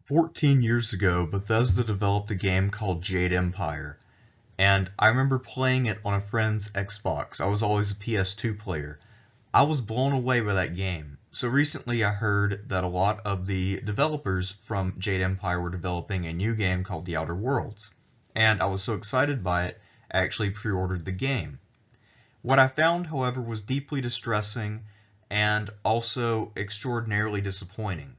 14 years ago, Bethesda developed a game called Jade Empire, and I remember playing it on a friend's Xbox. I was always a PS2 player. I was blown away by that game. So recently I heard that a lot of the developers from Jade Empire were developing a new game called The Outer Worlds, and I was so excited by it, I actually pre-ordered the game. What I found, however, was deeply distressing and also extraordinarily disappointing.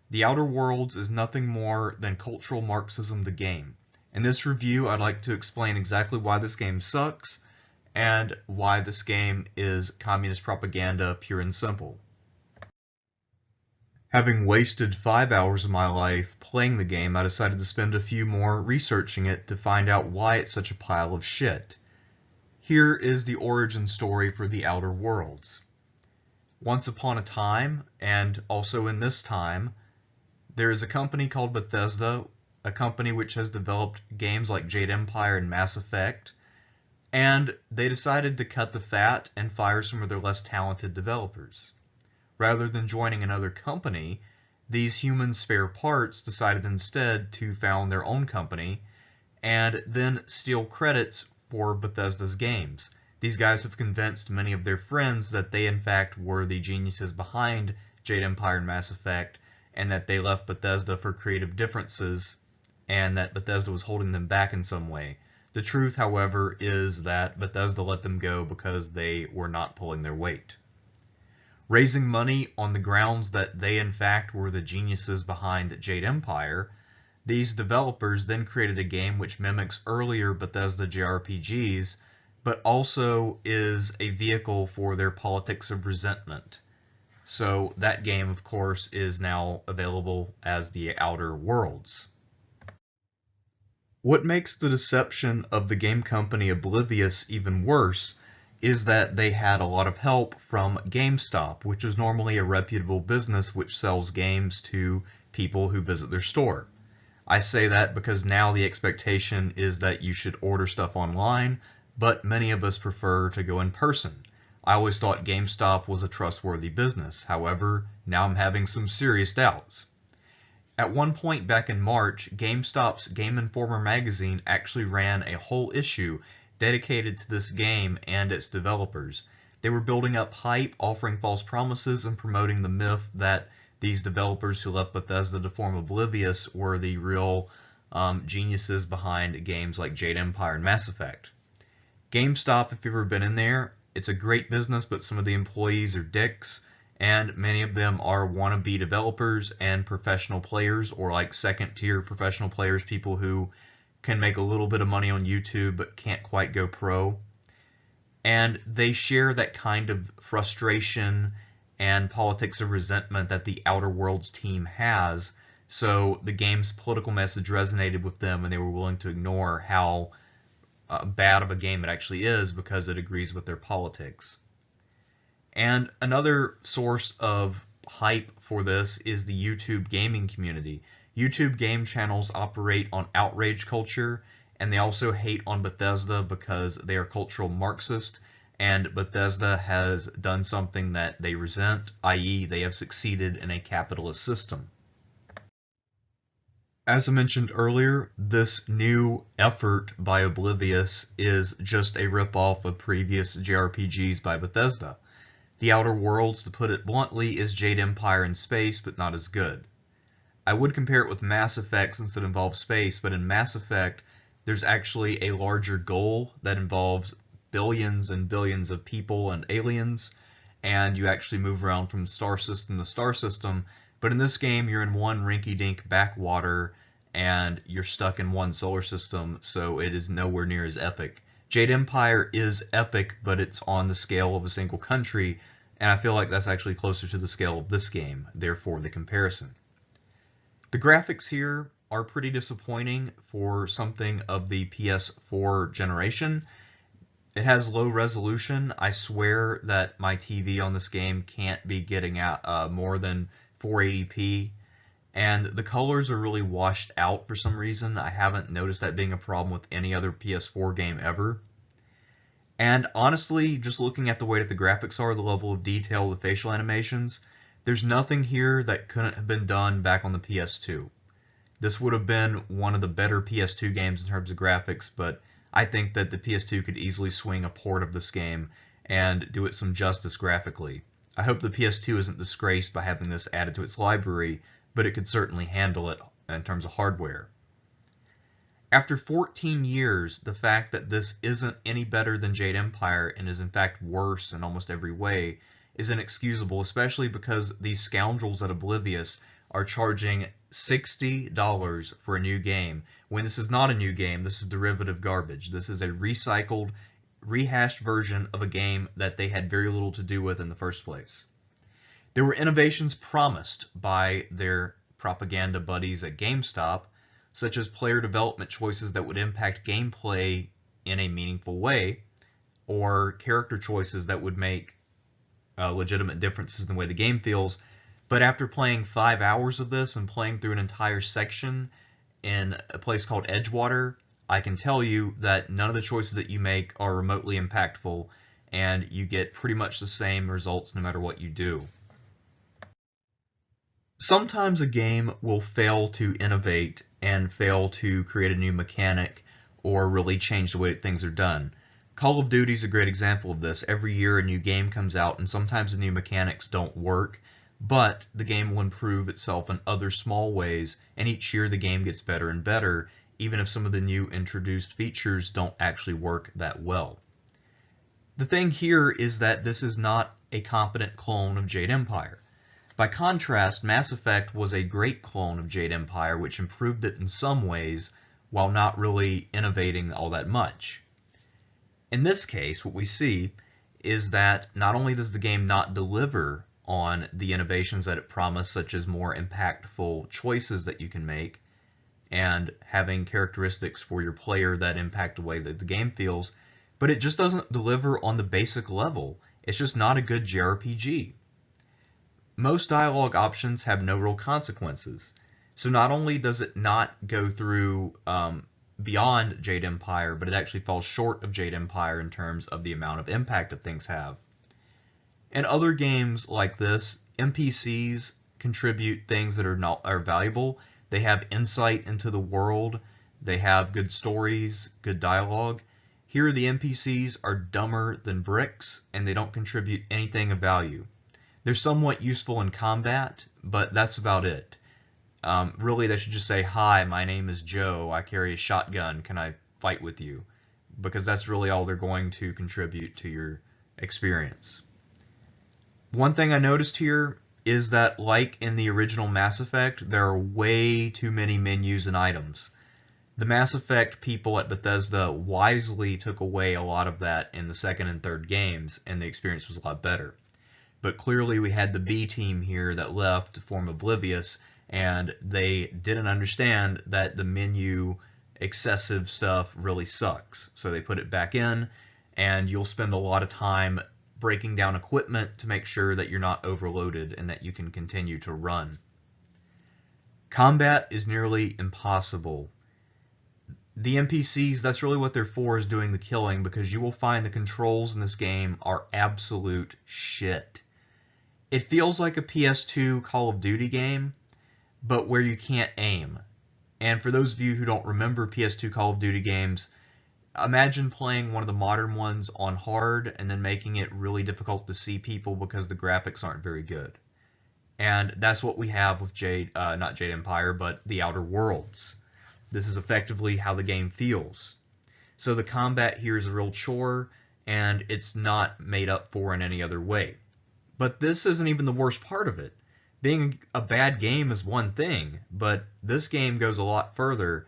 The Outer Worlds is nothing more than cultural Marxism the game. In this review, I'd like to explain exactly why this game sucks and why this game is communist propaganda pure and simple. Having wasted 5 hours of my life playing the game, I decided to spend a few more researching it to find out why it's such a pile of shit. Here is the origin story for the Outer Worlds. Once upon a time, and also in this time, there is a company called Bethesda, a company which has developed games like Jade Empire and Mass Effect, and they decided to cut the fat and fire some of their less talented developers. Rather than joining another company, these human spare parts decided instead to found their own company and then steal credits for Bethesda's games. These guys have convinced many of their friends that they in fact were the geniuses behind Jade Empire and Mass Effect, and that they left Bethesda for creative differences, and that Bethesda was holding them back in some way. The truth, however, is that Bethesda let them go because they were not pulling their weight. Raising money on the grounds that they in fact were the geniuses behind Jade Empire, these developers then created a game which mimics earlier Bethesda JRPGs, but also is a vehicle for their politics of resentment. So that game, of course, is now available as The Outer Worlds. What makes the deception of the game company Oblivious even worse is that they had a lot of help from GameStop, which is normally a reputable business which sells games to people who visit their store. I say that because now the expectation is that you should order stuff online, but many of us prefer to go in person. I always thought GameStop was a trustworthy business. However, now I'm having some serious doubts. At one point back in March, GameStop's Game Informer magazine actually ran a whole issue dedicated to this game and its developers. They were building up hype, offering false promises, and promoting the myth that these developers who left Bethesda to form Oblivious were the real geniuses behind games like Jade Empire and Mass Effect. GameStop, if you've ever been in there, it's a great business, but some of the employees are dicks, and many of them are wannabe developers and professional players, or like second-tier professional players, people who can make a little bit of money on YouTube but can't quite go pro. And they share that kind of frustration and politics of resentment that the Outer Worlds team has, so the game's political message resonated with them and they were willing to ignore how bad of a game it actually is because it agrees with their politics. And another source of hype for this is the YouTube gaming community. YouTube game channels operate on outrage culture, and they also hate on Bethesda because they are cultural Marxist, and Bethesda has done something that they resent, i.e. they have succeeded in a capitalist system. As I mentioned earlier, this new effort by Oblivious is just a ripoff of previous JRPGs by Bethesda. The Outer Worlds, to put it bluntly, is Jade Empire in space, but not as good. I would compare it with Mass Effect since it involves space, but in Mass Effect, there's actually a larger goal that involves billions and billions of people and aliens, and you actually move around from star system to star system. But in this game, you're in one rinky-dink backwater, and you're stuck in one solar system, so it is nowhere near as epic. Jade Empire is epic, but it's on the scale of a single country, and I feel like that's actually closer to the scale of this game, therefore the comparison. The graphics here are pretty disappointing for something of the PS4 generation. It has low resolution. I swear that my TV on this game can't be getting out more than 480p. And the colors are really washed out for some reason. I haven't noticed that being a problem with any other PS4 game ever. And honestly, just looking at the way that the graphics are, the level of detail, the facial animations, there's nothing here that couldn't have been done back on the PS2. This would have been one of the better PS2 games in terms of graphics, but I think that the PS2 could easily swing a port of this game and do it some justice graphically. I hope the PS2 isn't disgraced by having this added to its library, but it could certainly handle it in terms of hardware. After 14 years, the fact that this isn't any better than Jade Empire and is in fact worse in almost every way is inexcusable, especially because these scoundrels at Oblivious are charging $60 for a new game, when this is not a new game. This is derivative garbage. This is a recycled, rehashed version of a game that they had very little to do with in the first place. There were innovations promised by their propaganda buddies at GameStop, such as player development choices that would impact gameplay in a meaningful way, or character choices that would make legitimate differences in the way the game feels. But after playing 5 hours of this and playing through an entire section in a place called Edgewater, I can tell you that none of the choices that you make are remotely impactful, and you get pretty much the same results no matter what you do. Sometimes a game will fail to innovate and fail to create a new mechanic or really change the way things are done. Call of Duty is a great example of this. Every year a new game comes out, and sometimes the new mechanics don't work, but the game will improve itself in other small ways, and each year the game gets better and better, even if some of the new introduced features don't actually work that well. The thing here is that this is not a competent clone of Jade Empire. By contrast, Mass Effect was a great clone of Jade Empire, which improved it in some ways while not really innovating all that much. In this case, what we see is that not only does the game not deliver on the innovations that it promised, such as more impactful choices that you can make and having characteristics for your player that impact the way that the game feels, but it just doesn't deliver on the basic level. It's just not a good JRPG. Most dialogue options have no real consequences. So not only does it not go through beyond Jade Empire, but it actually falls short of Jade Empire in terms of the amount of impact that things have. In other games like this, NPCs contribute things that are valuable. They have insight into the world. They have good stories, good dialogue. Here the NPCs are dumber than bricks, and they don't contribute anything of value. They're somewhat useful in combat, but that's about it. Really, they should just say, "Hi, my name is Joe. I carry a shotgun. Can I fight with you?" Because that's really all they're going to contribute to your experience. One thing I noticed here is that, like in the original Mass Effect, there are way too many menus and items. The Mass Effect people at Bethesda wisely took away a lot of that in the second and third games, and the experience was a lot better. But clearly we had the B team here that left to form Oblivious, and they didn't understand that the menu excessive stuff really sucks. So they put it back in, and you'll spend a lot of time breaking down equipment to make sure that you're not overloaded and that you can continue to run. Combat is nearly impossible. The NPCs, that's really what they're for, is doing the killing, because you will find the controls in this game are absolute shit. It feels like a PS2 Call of Duty game, but where you can't aim. And for those of you who don't remember PS2 Call of Duty games, imagine playing one of the modern ones on hard and then making it really difficult to see people because the graphics aren't very good. And that's what we have with not Jade Empire, but the Outer Worlds. This is effectively how the game feels. So the combat here is a real chore, and it's not made up for in any other way. But this isn't even the worst part of it. Being a bad game is one thing, but this game goes a lot further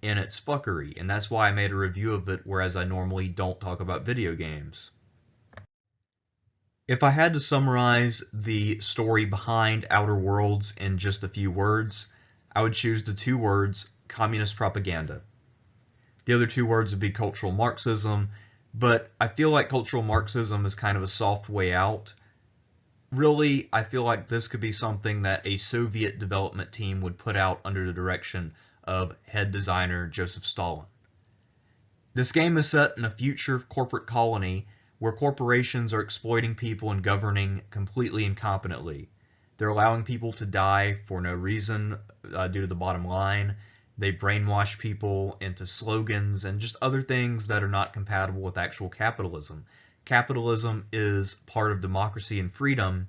in its fuckery, and that's why I made a review of it, whereas I normally don't talk about video games. If I had to summarize the story behind Outer Worlds in just a few words, I would choose the two words communist propaganda. The other two words would be cultural Marxism, but I feel like cultural Marxism is kind of a soft way out. Really, I feel like this could be something that a Soviet development team would put out under the direction of head designer Joseph Stalin. This game is set in a future corporate colony where corporations are exploiting people and governing completely incompetently. They're allowing people to die for no reason due to the bottom line. They brainwash people into slogans and just other things that are not compatible with actual capitalism. Capitalism is part of democracy and freedom,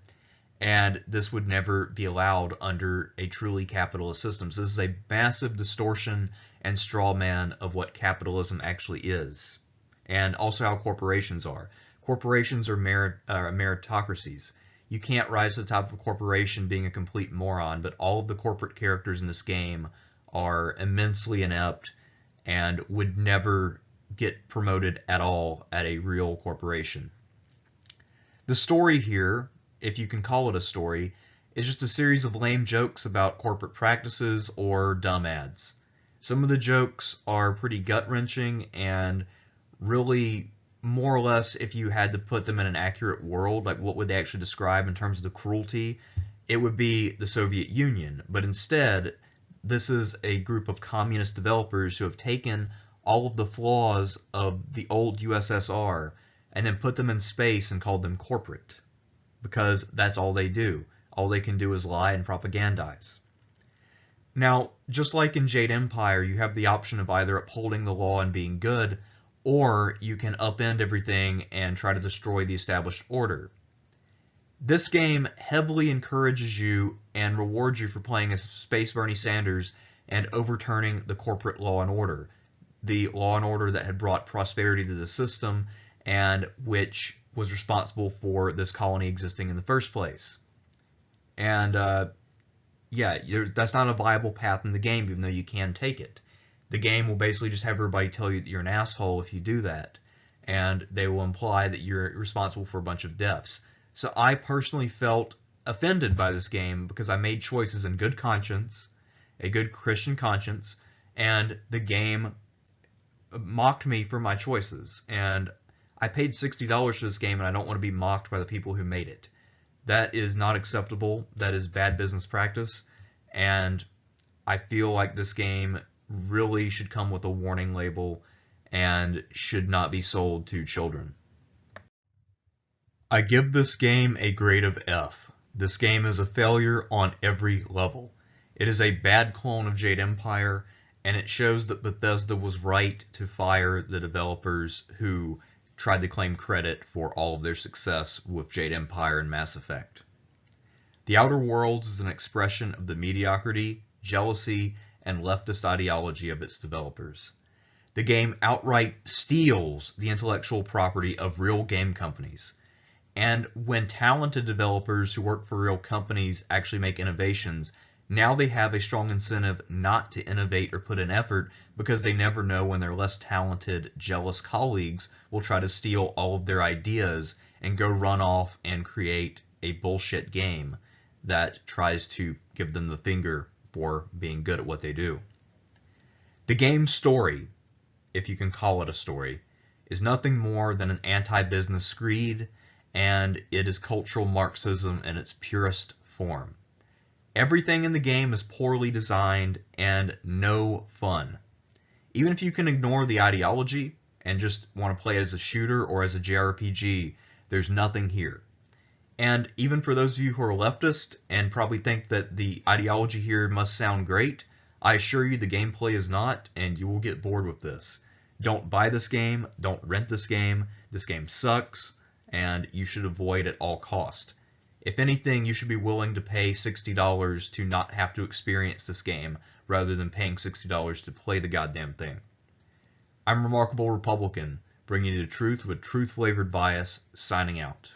and this would never be allowed under a truly capitalist system. So this is a massive distortion and straw man of what capitalism actually is, and also how corporations are. Corporations are meritocracies. You can't rise to the top of a corporation being a complete moron, but all of the corporate characters in this game are immensely inept and would never get promoted at all at a real corporation. The story here, if you can call it a story, is just a series of lame jokes about corporate practices or dumb ads. Some of the jokes are pretty gut-wrenching and really, more or less, if you had to put them in an accurate world, like what would they actually describe in terms of the cruelty, it would be the Soviet Union. But instead, this is a group of communist developers who have taken all of the flaws of the old USSR and then put them in space and called them corporate, because that's all they do. All they can do is lie and propagandize. Now, just like in Jade Empire, you have the option of either upholding the law and being good, or you can upend everything and try to destroy the established order. This game heavily encourages you and rewards you for playing as Space Bernie Sanders and overturning the corporate law and order. The law and order that had brought prosperity to the system and which was responsible for this colony existing in the first place. And yeah, that's not a viable path in the game, even though you can take it. The game will basically just have everybody tell you that you're an asshole if you do that, and they will imply that you're responsible for a bunch of deaths. So I personally felt offended by this game because I made choices in good conscience, a good Christian conscience, and the game mocked me for my choices. And I paid $60 for this game, and I don't want to be mocked by the people who made it. That is not acceptable. That is bad business practice, and I feel like this game really should come with a warning label and should not be sold to children. I give this game a grade of F. This game is a failure on every level. It is a bad clone of Jade Empire, and it shows that Bethesda was right to fire the developers who tried to claim credit for all of their success with Jade Empire and Mass Effect. The Outer Worlds is an expression of the mediocrity, jealousy, and leftist ideology of its developers. The game outright steals the intellectual property of real game companies. And when talented developers who work for real companies actually make innovations, now they have a strong incentive not to innovate or put in effort because they never know when their less talented, jealous colleagues will try to steal all of their ideas and go run off and create a bullshit game that tries to give them the finger for being good at what they do. The game's story, if you can call it a story, is nothing more than an anti-business screed, and it is cultural Marxism in its purest form. Everything in the game is poorly designed and no fun. Even if you can ignore the ideology and just want to play as a shooter or as a JRPG, there's nothing here. And even for those of you who are leftist and probably think that the ideology here must sound great, I assure you the gameplay is not, and you will get bored with this. Don't buy this game, don't rent this game sucks, and you should avoid at all cost. If anything, you should be willing to pay $60 to not have to experience this game, rather than paying $60 to play the goddamn thing. I'm Remarkable Republican, bringing you the truth with truth-flavored bias, signing out.